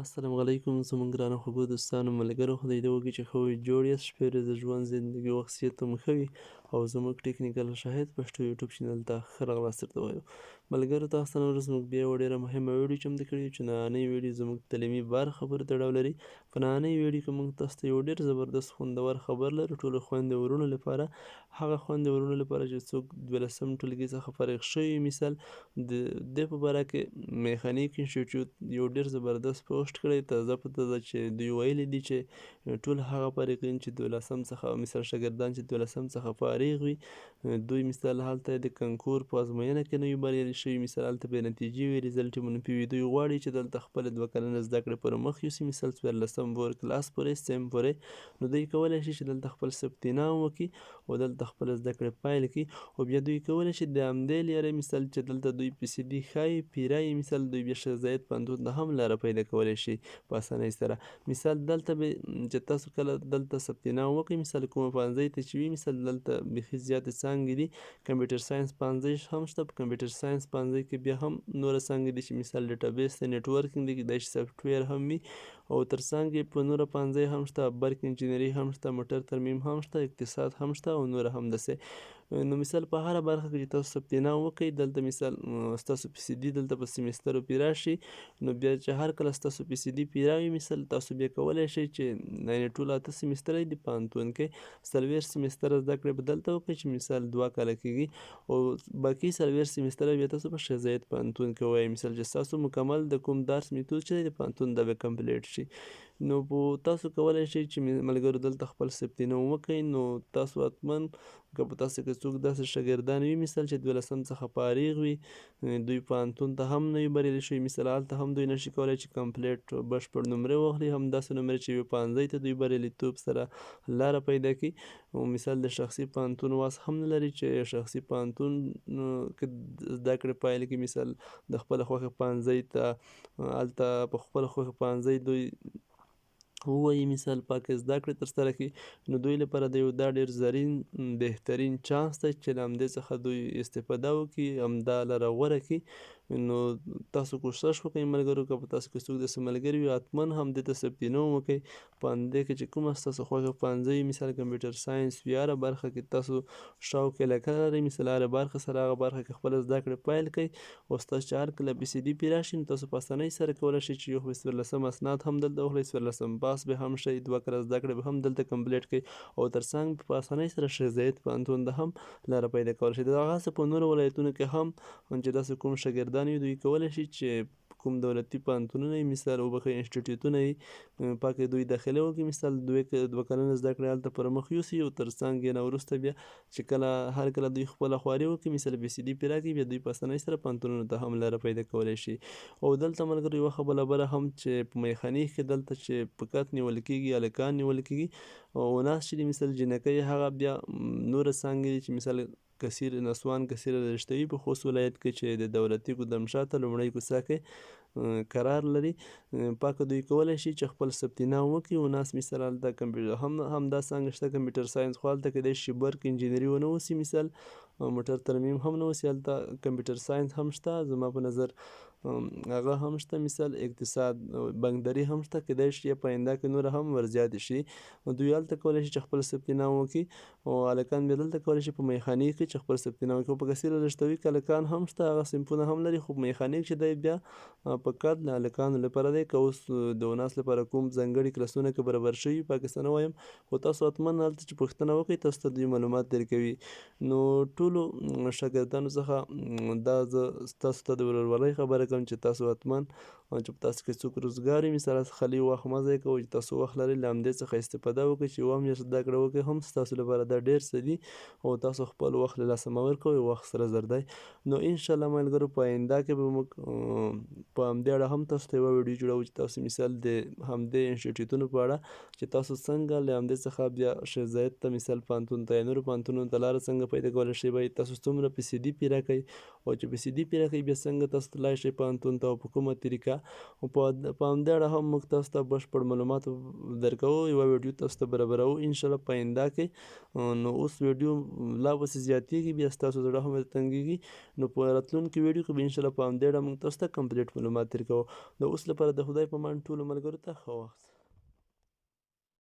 السلام علیکم زموږ ګرانو خوږو دوستانو ملګرو خدای دې وکړي چې ښه وي جوړ یاست شپې ورځې د ژوند زندګي وخت صحت مو ښه وي او زموږ ټیکنیکل شاهد پښتو یوټیوب چینل ته ښه راغلاست درته وایو ملګرو تاسو ته نن ورځ موږ بیا یوه ډېره مهمه ویډیو چمتو کړې یو چې نننۍ ویډیو زموږ تعلیمي برخه پورې تړاو لري په نننۍ ویډیو کې موږ تاسو ته یو ډېر زبردست خوندور خبر لرو ټولو خویندو ورونو لپاره هغه خویندو ورونو لپاره چې څوک 12 ټولګي څخه فارغ شوي مثال د دې په باره کې میخانیک انسټیټیوټ یو ډېر زبردست پوسټ کړی تازه په تازه چې دوی ویلي دي چې ټول هغه فارغین چې 12 څخه مثال شاګردان چې 12 څخه فارغ وي دوی مثال هلته د کنکور په ازموینه کې نه وي بریالي شوي مثال هلته بې نتیجې وي ریزلټ یې منفي وي دوی غواړي چې دلته خپله 2 کلنه زده کړې پر مخ یوسي مثال 14 کلاس پورې سیم پورې نو دوی کولی شي چې دلته خپل ثبت نام وکړي او دلته خپله زده کړې پیل کړي او بیا دوی کولی شي د همدې لیارې مثال چې دلته دوی PCD ښایي پیره یې مثال دوی بیا شیخ زاید پوهنتون ته هم لاره پیدا کولی شي په اسانۍ سره مثال دلته به چې تاسو کله دلته ثبت نام وکړئ مثال کومه پوهنځۍ ته چې وي مثال دلته بیخي زیاتې څانګې دي کمپیوټر ساینس پوهنځۍ هم شته په کمپیوټر ساینس پوهنځۍ کې بیا هم نوره څانګې دي چې مثال ډیټابیس ته نیټورکینګ دی کیدای شي سافټویر هم وي او تر څانګې په نوره پوهنځۍ هم شته برق انجینري هم شته موټر ترمیم هم شته اقتصاد هم شته او نوره همداسې نو مثال په هره برخه کې چې تاسو ثبت نام وکړئ دلته مثال ستاسو PCD دلته په سیمیسترو پیره شي نو بیا چې هر کله ستاسو PCD پیره وي مثال تاسو بیا کولی شئ چې یعنې ټول 8 سیمیستره دي پوهنتون کې 40 سیمیستره زده کړې به دلته وکړئ چې مثال 2 کاله کېږي او باقي 40 سیمیستره بیا تاسو په شیخ زاید پوهنتون کې ووایئ مثال چې ستاسو مکمل د کوم درس میتود چې دی د پوهنتون دا به کمپلیټ شي نو تاسو کولی شئ چې ملګرو دلته خپل ثبت نام وکړئ نو تاسو حتما که په تاسو کې څوک داسې شاګردان وي مثال چې 12 څخه فارغ وي دوی پوهنتون ته هم نه وي بریالي شوي مثال هلته هم دوی نشي کولی چې کمپلیټ بشپړ نمرې واخلي همداسې نمرې چې یوې پوهنځۍ ته دوی بریالیتوب سره لاره پیدا کړي او مثال د شخصي پوهنتون واس هم نه لري چې شخصي پوهنتون کې زده کړې پیل کړي مثال د خپله خوښې پوهنځۍ ته هلته په خپله خوښې پوهنځۍ دوی ووایي مثال پاکې زده کړې ترسره کړي نو دوی لپاره د یو دا ډېر زرین بهترین چانس دی چې له همدې څخه دوی استفاده وکړي همدا لاره غوره کړي نو تاسو کوښښ وکړئ ملګرو که په تاسو کې څوک داسې ملګري وي حتما همدې ته ثبت نام وکړئ په همدې کې چې کومه ستاسو خوښه پوهنځۍ مثال کمپیوټر ساینس وي هره برخه کې تاسو شوق علاقه لرئ مثال هره برخه سره هغه برخه کې خپله زده کړې پیل کړئ او ستاسو چې هر کله PCD پیره شي نو تاسو په اسانۍ سره کولی شئ چې یو 14 اسناد هم دلته واخلئ 14 پاس به هم شئ 2 کاله زده کړې به هم دلته کمپلیټ کړئ او تر څنګ په اسانۍ سره شیخ زاید پوهنتون ته هم لاره پیدا کولی شئ د هغسې په نورو ولایتونو کې هم چې داسې کوم شاګردان وي دوی کولی شي چې کوم دولتي پوهنتونونه وي مثال وبښئ انسټیټیوټونه وي پکې دوی داخله وکړي مثال 2 کلنه زده کړې هلته پر مخ یوسي او تر څنګ یې نه وروسته بیا چې کله هر کله دوی خپله خواري وکړي مثال PCD پیره کړي بیا دوی په اسانۍ سره پوهنتونونو ته هم لاره پیدا کولی شي او دلته ملګرو یوه خبره هم چې په میخانیک کې دلته چې پکت نیول کېږي هلکان نیول کېږي او ناس چې دي مثال جنکۍ هغه بیا نوره څانګې دي چې مثال کثیر نسوان کثیر رشتوي په خوست ولایت کې چې د دولتي ګودم شاته لومړۍ کوڅه کې قرار لري پاکه دوی کولی شي چې خپل ثبت نام وکړي او ناس مثال هلته کمپیوټر همدا څانګه شته کمپیوټر ساینس خو هلته کیدای شي برق انجینري ونه اوسي مثال موټر ترمیم هم نه اوسي هلته کمپیوټر ساینس هم شته زما په نظر هغه هم شته مثال اقتصاد بانکداري هم شته کیدای شي په آینده کې نوره هم ورزیاتې شي دوی هلته کولی شي چې خپل ثبت نام وکړي او هلکان بیا دلته کولی شي په میخانیک کې چې خپل ثبت نام وکړي په کثیره رشتوي کې هلکان هم شته هغه صنفونه هم لري خو میخانیک چې دی بیا فقط د هلکانو لپاره دی که اوس د وناس لپاره کوم ځانګړي کلاسونه که برابر شوي پاکستان نه وایم خو تاسو حتما هلته چې پوښتنه وکړئ تاسو ته دوی معلومات درکوي نو ټولو شاګردانو څخه دا زه تاسو ته د ورورولۍ خبره کوم چې تاسو حتما چې په تاسو کې څوک روزګار وي مثال خالي وخت مه ضایع کوئ چې تاسو وخت لرئ له همدې څخه استفاده وکړئ چې یوه میاشت زده کړه وکړئ هم ستاسو لپاره دا ډېر څه دي او تاسو خپل وخت له لاسه مه ورکوئ وخت سره زر دی نو انشاءالله ملګرو په آینده کې به موږ په همدې اړه هم تاسو ته یوه ویډیو جوړوو چې تاسو مثال د همدې انسټیټیوټونو په اړه چې تاسو څنګه له همدې څخه بیا شیخ زاید ته مثال پوهنتون ته یا نورو پوهنتونونو ته لاره څنګه پیدا کولی شئ باید تاسو څومره PCD پیره کړئ او چې PCD پیره کړئ بیا څنګه تاسو تللی شئ پوهنتون ته او په کومه طریقه. په همدې اړه هم موږ تاسو ته بشپړ معلومات درکوو، یوه ویډیو تاسو ته برابروو انشاءالله په آینده کې. نو اوس ویډیو لا پسې زیاتیږي، بیا ستاسو زړه هم تنګیږي، نو په راتلونکي ویډیو کې به انشاءالله په همدې اړه موږ تاسو ته کمپلیټ معلومات درکوو. د اوس لپاره د خدای په امان ټولو ملګرو ته ښه وخت.